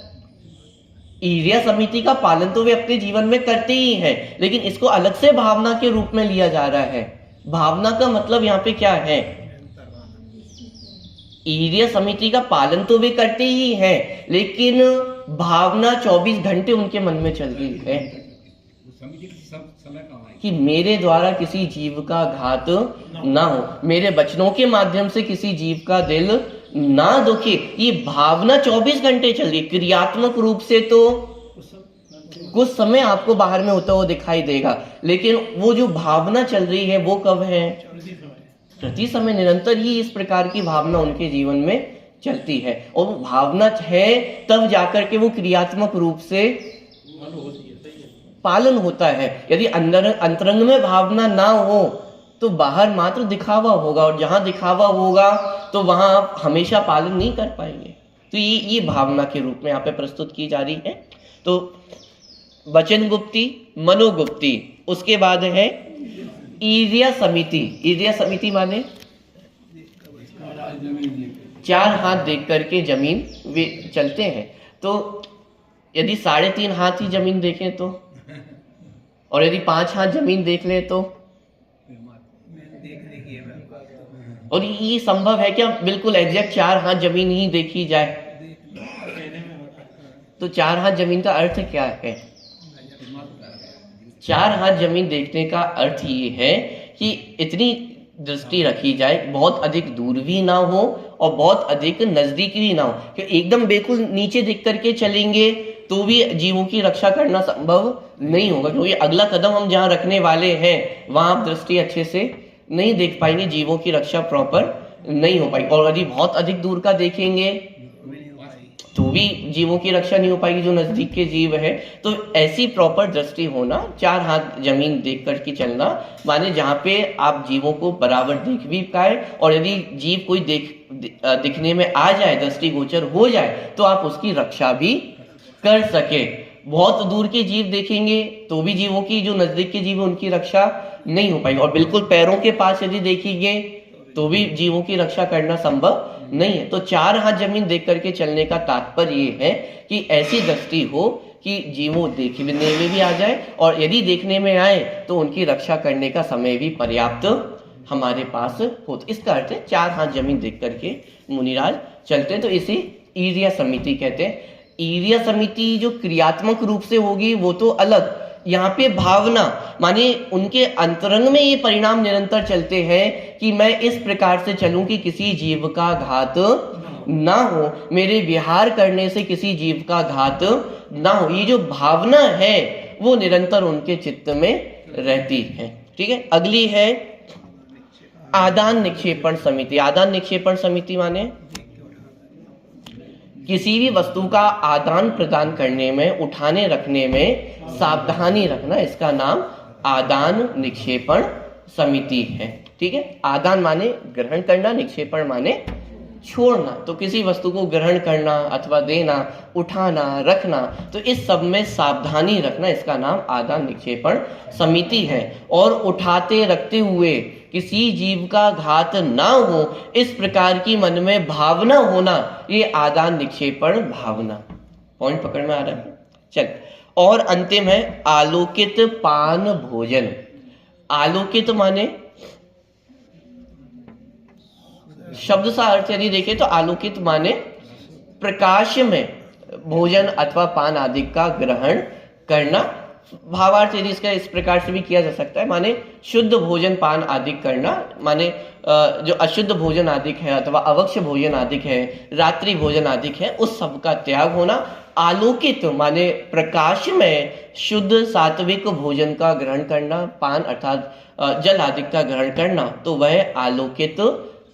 ईर्ष्या समिति का पालन तो वे अपने जीवन में करते ही हैं, लेकिन इसको अलग से भावना के रूप में लिया जा रहा है। भावना का मतलब यहाँ पे क्या है? ईर्ष्या समिति का पालन तो वे करते ही हैं, लेकिन भावना 24 घंटे उनके मन में चल रही है कि मेरे द्वारा किसी जीव का घात ना हो, मेरे वचनों के माध्यम से किसी जीव का दिल ना दुखे। ये भावना 24 घंटे चल रही है। क्रियात्मक रूप से तो कुछ समय आपको बाहर में होता हुआ दिखाई देगा, लेकिन वो जो भावना चल रही है वो कब है? प्रति समय निरंतर ही इस प्रकार की भावना उनके जीवन में चलती है, और वो भावना है तब जाकर के वो क्रियात्मक रूप से पालन होता है। यदि अंदर अंतरंग में भावना ना हो तो बाहर मात्र दिखावा होगा, और जहां दिखावा होगा तो वहां आप हमेशा पालन नहीं कर पाएंगे। तो ये भावना के रूप में यहाँ पे प्रस्तुत की जा रही है। तो वचन गुप्ती, मनोगुप्ती, उसके बाद है ईर्ष्या समिति। ईर्ष्या समिति माने 4 हाथ देख करके जमीन वे चलते हैं। तो यदि 3.5 हाथ ही जमीन देखें तो, और यदि 5 हाथ जमीन देख ले तो, और ये संभव है क्या बिल्कुल एग्जैक्ट 4 हाथ जमीन ही देखी जाए? तो 4 हाथ जमीन का अर्थ क्या है? 4 हाथ जमीन देखने का अर्थ ये है कि इतनी दृष्टि रखी जाए, बहुत अधिक दूर भी ना हो और बहुत अधिक नजदीक भी ना हो, कि एकदम बिल्कुल नीचे देख करके चलेंगे तो भी जीवों की रक्षा करना संभव नहीं होगा, क्योंकि अगला कदम हम जहां रखने वाले हैं वहां आप दृष्टि अच्छे से नहीं देख पाएंगे, जीवों की रक्षा प्रॉपर नहीं हो पाएगी। और यदि बहुत अधिक दूर का देखेंगे तो भी जीवों की रक्षा नहीं हो पाएगी जो नजदीक के जीव है। तो ऐसी प्रॉपर दृष्टि होना, 4 हाथ जमीन देख करके चलना, माने जहां पे आप जीवों को बराबर देख भी पाए, और यदि जीव कोई दिखने में आ जाए, दृष्टि गोचर हो जाए, तो आप उसकी रक्षा भी कर सके। बहुत दूर के जीव देखेंगे तो भी जीवों की, जो नजदीक के जीव उनकी रक्षा नहीं हो पाएगी, और बिल्कुल पैरों के पास यदि देखेंगे तो भी जीवों की रक्षा करना संभव नहीं है। तो 4 हाथ जमीन देख करके चलने का तात्पर्य ये है कि ऐसी दृष्टि हो कि जीवों देखने में भी आ जाए, और यदि देखने में आए तो उनकी रक्षा करने का समय भी पर्याप्त हमारे पास हो। तो इसका अर्थ है 4 हाथ जमीन देख करके मुनिराज चलते हैं। तो इसे ईर्ष्या समिति कहते हैं। ईर्ष्या समिति जो क्रियात्मक रूप से होगी वो तो अलग, यहाँ पे भावना माने उनके अंतरंग में ये परिणाम निरंतर चलते हैं कि मैं इस प्रकार से चलूं कि किसी जीव का घात ना हो, मेरे विहार करने से किसी जीव का घात ना हो। ये जो भावना है वो निरंतर उनके चित्त में रहती है। ठीक है, अगली है आदान निक्षेपण समिति। आदान निक्षेपण समिति माने किसी भी वस्तु का आदान प्रदान करने में, उठाने रखने में सावधानी रखना, इसका नाम आदान निक्षेपण समिति है। ठीक है, आदान माने ग्रहण करना, निक्षेपण माने छोड़ना। तो किसी वस्तु को ग्रहण करना अथवा देना, उठाना, रखना, तो इस सब में सावधानी रखना, इसका नाम आदान निक्षेपण समिति है। और उठाते रखते हुए किसी जीव का घात ना हो, इस प्रकार की मन में भावना होना, ये आदान निक्षेपण भावना। पॉइंट पकड़ में आ रहा है? चल, और अंतिम है आलोकित पान भोजन। आलोकित माने शब्द सा अर्थ यदि देखें तो आलोकित माने प्रकाश में भोजन अथवा पान आदि का ग्रहण करना। भावार्थ यदि इसका इस प्रकार से भी किया जा सकता है, माने शुद्ध भोजन पान आदि करना, माने जो अशुद्ध भोजन आदि है अथवा अवक्ष्य भोजन आदि है, रात्रि भोजन आदि है, उस सब का त्याग होना। आलोकित माने प्रकाश में शुद्ध सात्विक भोजन का ग्रहण करना, पान अर्थात जल आदि का ग्रहण करना, तो वह आलोकित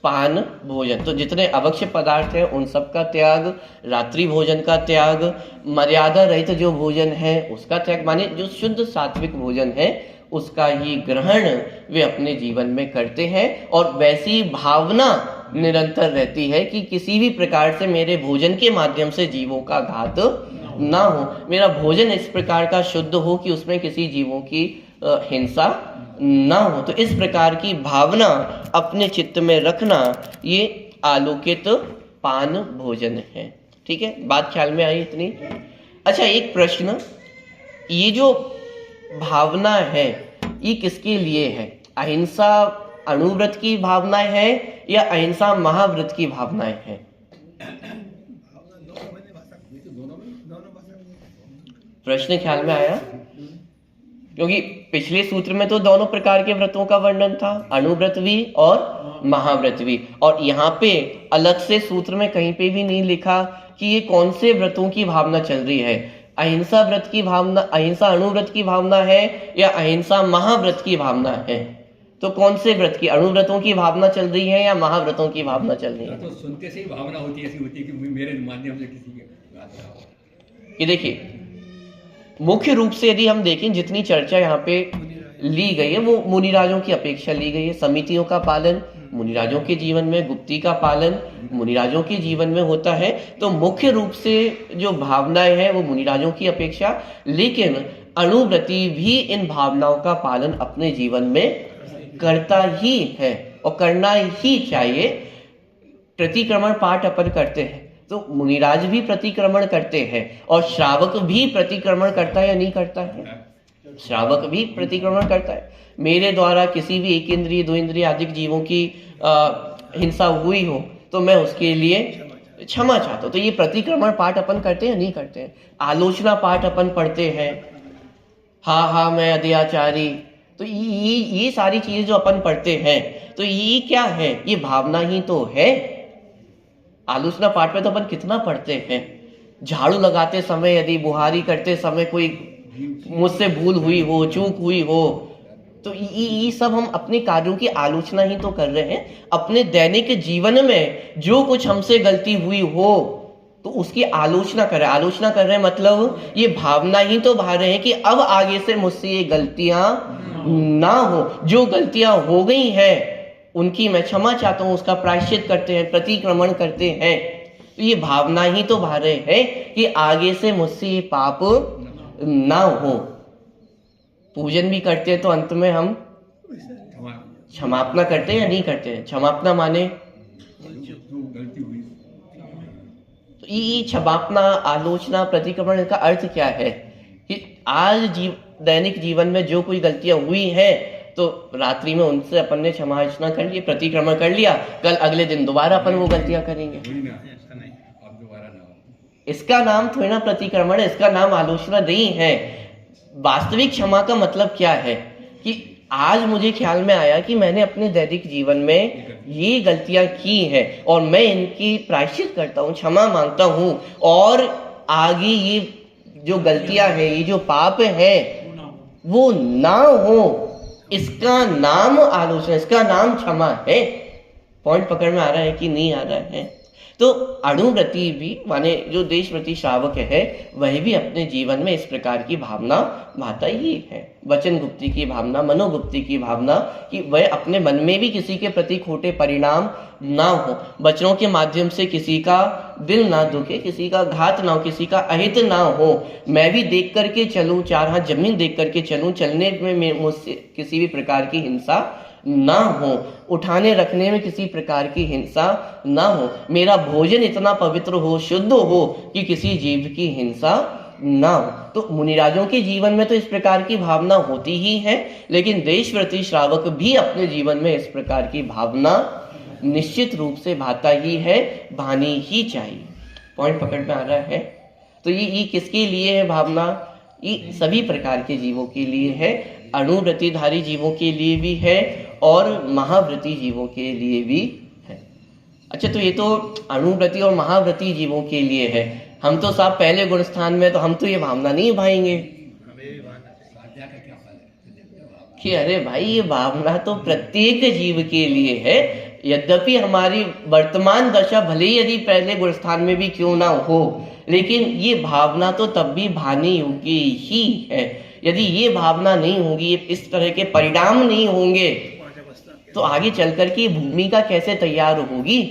पान भोजन। तो जितने अवक्ष्य पदार्थ हैं उन सब का त्याग, रात्रि भोजन का त्याग, मर्यादा रहित जो भोजन है उसका त्याग, माने जो शुद्ध सात्विक भोजन है उसका ही ग्रहण वे अपने जीवन में करते हैं। और वैसी भावना निरंतर रहती है कि किसी भी प्रकार से मेरे भोजन के माध्यम से जीवों का घात ना हो, मेरा भोजन इस प्रकार का शुद्ध हो कि उसमें किसी जीवों की हिंसा ना हो। तो इस प्रकार की भावना अपने चित्त में रखना, ये आलोकित पान भोजन है। ठीक है, बात ख्याल में आई इतनी? अच्छा, एक प्रश्न, ये जो भावना है ये किसके लिए है? अहिंसा अणुव्रत की भावनाएं है या अहिंसा महाव्रत की भावनाएं हैं? प्रश्न ख्याल में आया? क्योंकि पिछले सूत्र में तो दोनों प्रकार के व्रतों का वर्णन था, अणुव्रत भी और महाव्रत भी, और यहाँ पे अलग से सूत्र में कहीं पे भी नहीं लिखा कि ये कौन से व्रतों की भावना चल रही है। अहिंसा व्रत की भावना, अहिंसा अणुव्रत की भावना है या अहिंसा महाव्रत की भावना है? तो कौन से व्रत की, अणुव्रतों की भावना चल रही है या महाव्रतों की भावना चल रही है? तो सुनते से ही भावना होती है, ऐसी होती है कि मेरे माध्यम से किसी के बात ना। ये देखिए, मुख्य रूप से यदि हम देखें, जितनी चर्चा यहाँ पे ली गई है वो मुनिराजों की अपेक्षा ली गई है। समितियों का पालन मुनिराजों के जीवन में, गुप्ती का पालन मुनिराजों के जीवन में होता है। तो मुख्य रूप से जो भावनाएं हैं वो मुनिराजों की अपेक्षा, लेकिन अणुव्रती भी इन भावनाओं का पालन अपने जीवन में करता ही है और करना ही चाहिए। प्रतिक्रमण पाठ अपन करते हैं तो मुनिराज भी प्रतिक्रमण करते हैं, और श्रावक भी प्रतिक्रमण करता है या नहीं करता है? श्रावक भी प्रतिक्रमण करता है। मेरे द्वारा किसी भी एक इंद्रिय, दो इंद्रिय आदि जीवों की हिंसा हुई हो तो मैं उसके लिए क्षमा चाहता हूं। तो ये प्रतिक्रमण पाठ अपन करते हैं नहीं करते हैं? आलोचना पाठ अपन पढ़ते हैं, हाँ मैं अत्याचारी। तो ये सारी चीजें जो अपन पढ़ते हैं, तो ये क्या है? ये भावना ही तो है। आलोचना पाठ में तो अपन कितना पढ़ते हैं। झाड़ू लगाते समय, यदि बुहारी करते समय कोई मुझसे भूल हुई हो, चूक हुई हो, तो ये सब हम अपने कार्यों की आलोचना ही तो कर रहे हैं। अपने दैनिक जीवन में जो कुछ हमसे गलती हुई हो तो उसकी आलोचना कर रहे हैं। आलोचना कर रहे हैं मतलब ये भावना ही तो बहा रहे हैं कि अब आगे से मुझसे ये गलतियां ना हो। जो गलतियां हो गई हैं उनकी मैं क्षमा चाहता हूं, उसका प्रायश्चित करते हैं, प्रतिक्रमण करते हैं। तो ये भावना ही तो बहा रहे हैं कि आगे से मुझसे ये पाप ना हो। पूजन भी करते हैं तो अंत में हम क्षमापना करते हैं या नहीं करते हैं? क्षमापना माने तो ये क्षमापना, आलोचना, प्रतिक्रमण का अर्थ क्या है कि आज दैनिक जीवन में जो कोई गलतियां हुई हैं तो रात्रि में उनसे अपन ने क्षमा याचना कर ली, प्रतिक्रमण कर लिया, कल अगले दिन दोबारा अपन वो गलतियां करेंगे। इसका नाम थोड़ी ना प्रतिक्रमण है, इसका नाम आलोचना नहीं है। वास्तविक क्षमा का मतलब क्या है कि आज मुझे ख्याल में आया कि मैंने अपने दैनिक जीवन में ये गलतियां की हैं और मैं इनकी प्रायश्चित करता हूँ, क्षमा मांगता हूँ, और आगे ये जो गलतियां हैं, ये जो पाप है वो ना हो। इसका नाम आलोचना, इसका नाम क्षमा है। पॉइंट पकड़ में आ रहा है कि नहीं आ रहा है? तो अणुव्रती भी माने जो देशव्रती श्रावक है वह भी अपने जीवन में इस प्रकार की भावना भाता ही है। वचन गुप्ती की भावना, मनोगुप्ती की भावना कि वह अपने मन में भी किसी के प्रति खोटे परिणाम ना हो, वचनों के माध्यम से किसी का दिल ना दुखे, किसी का घात ना हो, किसी का अहित ना हो। मैं भी देख करके चलूं, 4 हाथ जमीन देख करके चलूं, चलने में मुझसे किसी भी प्रकार की हिंसा ना हो, उठाने रखने में किसी प्रकार की हिंसा ना हो, मेरा भोजन इतना पवित्र हो, शुद्ध हो कि किसी जीव की हिंसा ना हो। तो मुनिराजों के जीवन में तो इस प्रकार की भावना होती ही है, लेकिन देशव्रती श्रावक भी अपने जीवन में इस प्रकार की भावना निश्चित रूप से भाता ही है, भानी ही चाहिए। पॉइंट पकड़ में आ रहा है? तो ये किसके लिए है भावना? ये सभी प्रकार के जीवों के लिए है, अणुव्रतिधारी जीवों के लिए भी है और महाव्रती जीवों के लिए भी है। अच्छा, तो ये तो अणुव्रती और महाव्रती जीवों के लिए है। हम तो साहब पहले गुण स्थान में, तो हम तो ये भावना नहीं भाएंगे कि अरे भाई ये भावना तो प्रत्येक जीव के लिए है। यद्यपि हमारी वर्तमान दशा भले ही यदि पहले गुण स्थान में भी क्यों ना हो, लेकिन ये भावना तो तब भी भानी योग्य ही है। यदि ये भावना नहीं होगी, इस तरह के परिणाम नहीं होंगे, तो आगे चलकर की भूमिका कैसे तैयार होगी?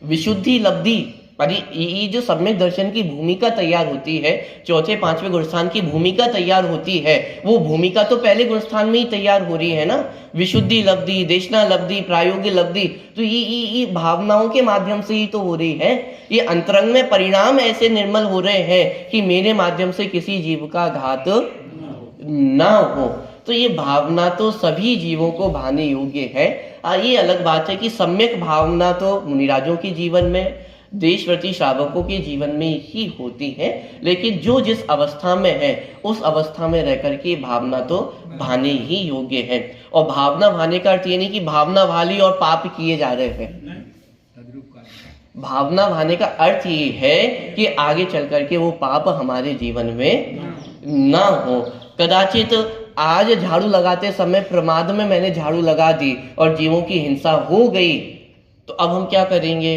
विशुद्धि लब्धि पर ये जो सम्यक दर्शन की भूमिका तैयार होती है, चौथे पांचवें गुणस्थान की भूमिका तैयार होती है, वो भूमिका तो पहले गुणस्थान में ही तैयार हो रही है ना। विशुद्धि लब्धि, देशना लब्धि, प्रायोगिक लब्धि, तो ये भावनाओं के माध्यम से ही तो हो रही है। ये अंतरंग में परिणाम ऐसे निर्मल हो रहे हैं कि मेरे माध्यम से किसी जीव का घात ना हो। तो ये भावना तो सभी जीवों को भाने योग्य है। ये अलग बात है कि सम्यक भावना तो मुनिराजों के जीवन में, देशव्रती श्रावकों के जीवन में ही होती है, लेकिन जो जिस अवस्था में है उस अवस्था में रह करके भावना तो भाने ही योग्य है। और भावना भाने का अर्थ ये नहीं कि भावना भाली और पाप किए जा रहे हैं। भावना भाने का अर्थ ये है कि आगे चल करके वो पाप हमारे जीवन में ना हो। कदाचित आज झाड़ू लगाते समय प्रमाद में मैंने झाड़ू लगा दी और जीवों की हिंसा हो गई, तो अब हम क्या करेंगे?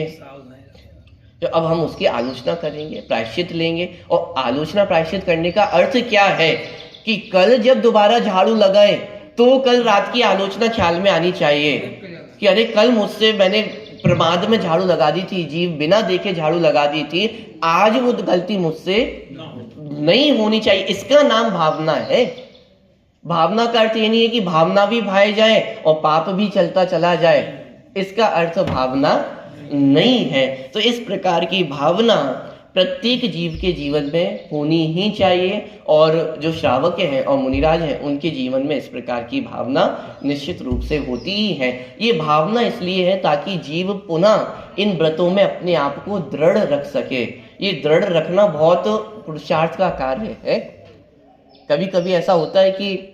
तो अब हम उसकी आलोचना करेंगे, प्रायश्चित लेंगे। और आलोचना प्रायश्चित करने का अर्थ क्या है कि कल जब दोबारा झाड़ू लगाए तो कल रात की आलोचना ख्याल में आनी चाहिए कि अरे कल मुझसे मैंने प्रमाद में झाड़ू लगा दी थी, जीव बिना देखे झाड़ू लगा दी थी, आज वो गलती मुझसे नहीं होनी चाहिए। इसका नाम भावना है। भावना का अर्थ ये नहीं है कि भावना भी भाए जाए और पाप भी चलता चला जाए, इसका अर्थ भावना नहीं है। तो इस प्रकार की भावना प्रत्येक जीव के जीवन में होनी ही चाहिए, और जो श्रावक हैं और मुनिराज हैं उनके जीवन में इस प्रकार की भावना निश्चित रूप से होती ही है। ये भावना इसलिए है ताकि जीव पुनः इन व्रतों में अपने आप को दृढ़ रख सके। ये दृढ़ रखना बहुत पुरुषार्थ का कार्य है। कभी कभी ऐसा होता है कि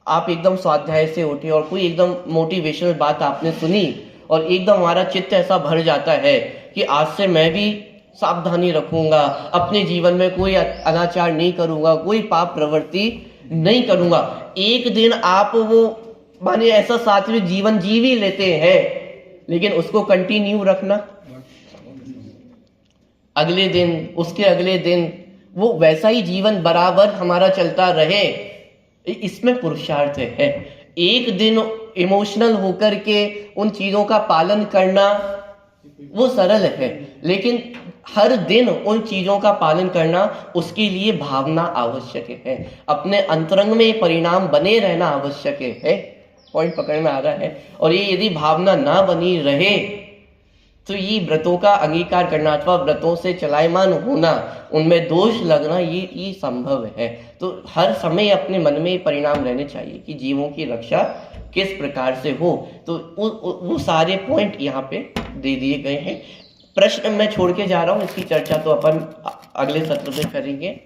आप एकदम स्वाध्याय से उठे और कोई एकदम मोटिवेशनल बात आपने सुनी और एकदम हमारा चित्त ऐसा भर जाता है कि आज से मैं भी सावधानी रखूंगा, अपने जीवन में कोई अनाचार नहीं करूंगा, कोई पाप प्रवृत्ति नहीं करूंगा। एक दिन आप वो माने ऐसा सात्विक जीवन जी भी लेते हैं, लेकिन उसको कंटिन्यू रखना, अगले दिन, उसके अगले दिन वो वैसा ही जीवन बराबर हमारा चलता रहे, इसमें पुरुषार्थ है। एक दिन इमोशनल होकर के उन चीजों का पालन करना वो सरल है, लेकिन हर दिन उन चीजों का पालन करना, उसके लिए भावना आवश्यक है। अपने अंतरंग में परिणाम बने रहना आवश्यक है। पॉइंट पकड़ में आ रहा है। और ये यदि भावना ना बनी रहे तो ये व्रतों का अंगीकार करना अथवा व्रतों से चलायमान होना, उनमें दोष लगना, ये संभव है। तो हर समय अपने मन में परिणाम रहने चाहिए कि जीवों की रक्षा किस प्रकार से हो। तो वो सारे पॉइंट यहाँ पे दे दिए गए हैं। प्रश्न मैं छोड़ के जा रहा हूँ, इसकी चर्चा तो अपन अगले सत्र में करेंगे।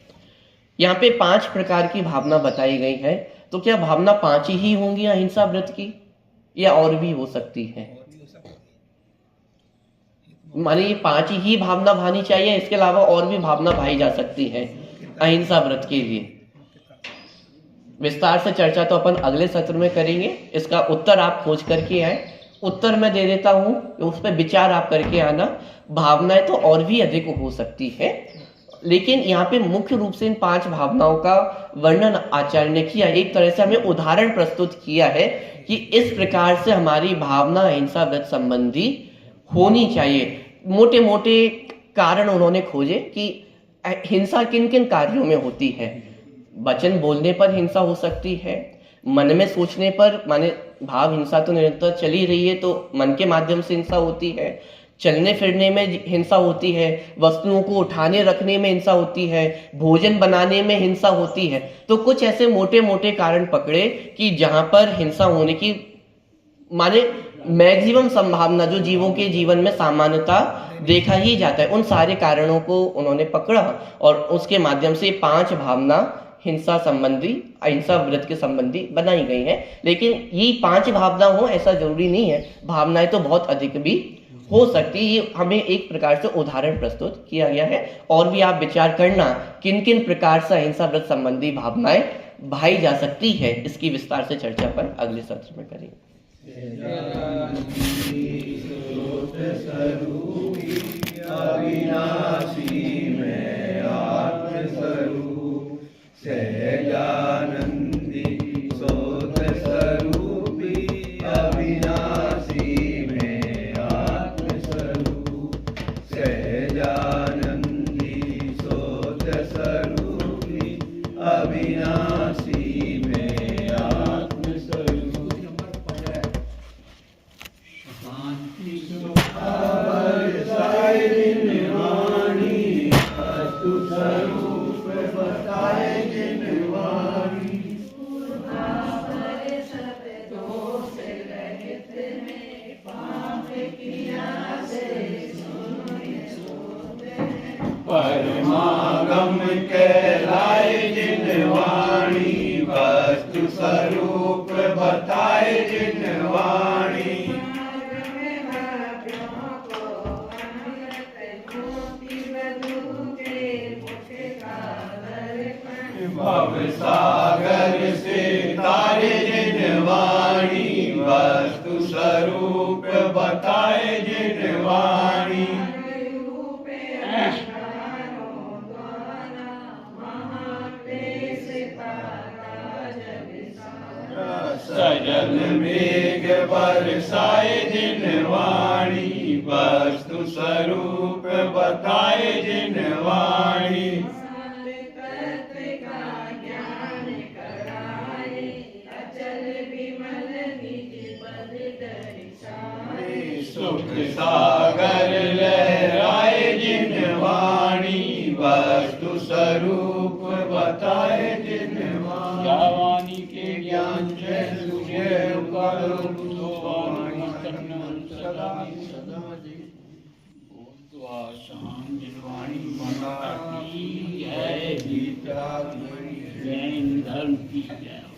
यहाँ पे 5 प्रकार की भावना बताई गई है। तो क्या भावना 5 ही होंगी अहिंसा व्रत की, या और भी हो सकती है? माने ये 5 ही भावना भानी चाहिए, इसके अलावा और भी भावना भाई जा सकती है अहिंसा व्रत के लिए? विस्तार से चर्चा तो अपन अगले सत्र में करेंगे। इसका उत्तर आप खोज करके आए, उत्तर मैं दे देता हूं, उस पर विचार आप करके आना। भावनाएं तो और भी अधिक हो सकती है, लेकिन यहाँ पे मुख्य रूप से इन 5 भावनाओं का वर्णन आचार्य ने किया। एक तरह से हमें उदाहरण प्रस्तुत किया है कि इस प्रकार से हमारी भावना अहिंसा व्रत संबंधी होनी चाहिए। मोटे मोटे कारण उन्होंने खोजे कि हिंसा किन किन कार्यों में होती है। वचन बोलने पर हिंसा हो सकती है, मन में सोचने पर, माने भाव हिंसा तो निरंतर चली रही है तो मन के माध्यम से हिंसा होती है, चलने फिरने में हिंसा होती है, वस्तुओं को उठाने रखने में हिंसा होती है, भोजन बनाने में हिंसा होती है। तो कुछ ऐसे मोटे मोटे कारण पकड़े कि जहां पर हिंसा होने की माने मैक्सिमम संभावना जो जीवों के जीवन में सामान्यता देखा ही जाता है, उन सारे कारणों को उन्होंने पकड़ा और उसके माध्यम से 5 भावना हिंसा संबंधी, अहिंसा व्रत के संबंधी बनाई गई है। लेकिन ये 5 भावना हो ऐसा जरूरी नहीं है, भावनाएं तो बहुत अधिक भी हो सकती है। ये हमें एक प्रकार से उदाहरण प्रस्तुत किया गया है। और भी आप विचार करना किन किन प्रकार से अहिंसा व्रत संबंधी भावनाएं भाई जा सकती है, इसकी विस्तार से चर्चा पर अगले सत्र में करेंगे। सहजानंदी सोत स्वरूपी अविनाशी में आत्म स्वरूप सहजा वस्तु स्वरूप बताए जिन वाणी भव सागर से तारे जिन वाणी वस्तु स्वरूप बताए जिन वाणी सजल मेघ बरसाए जिन वाणी वस्तु स्वरूप बताए जिन वाणी सुख सागर लहराए जिन वाणी वस्तु स्वरूप बताए जिन वाणी के ज्ञान जय शाम जिनवाणी माता की जय गीता जय धर्म की जय।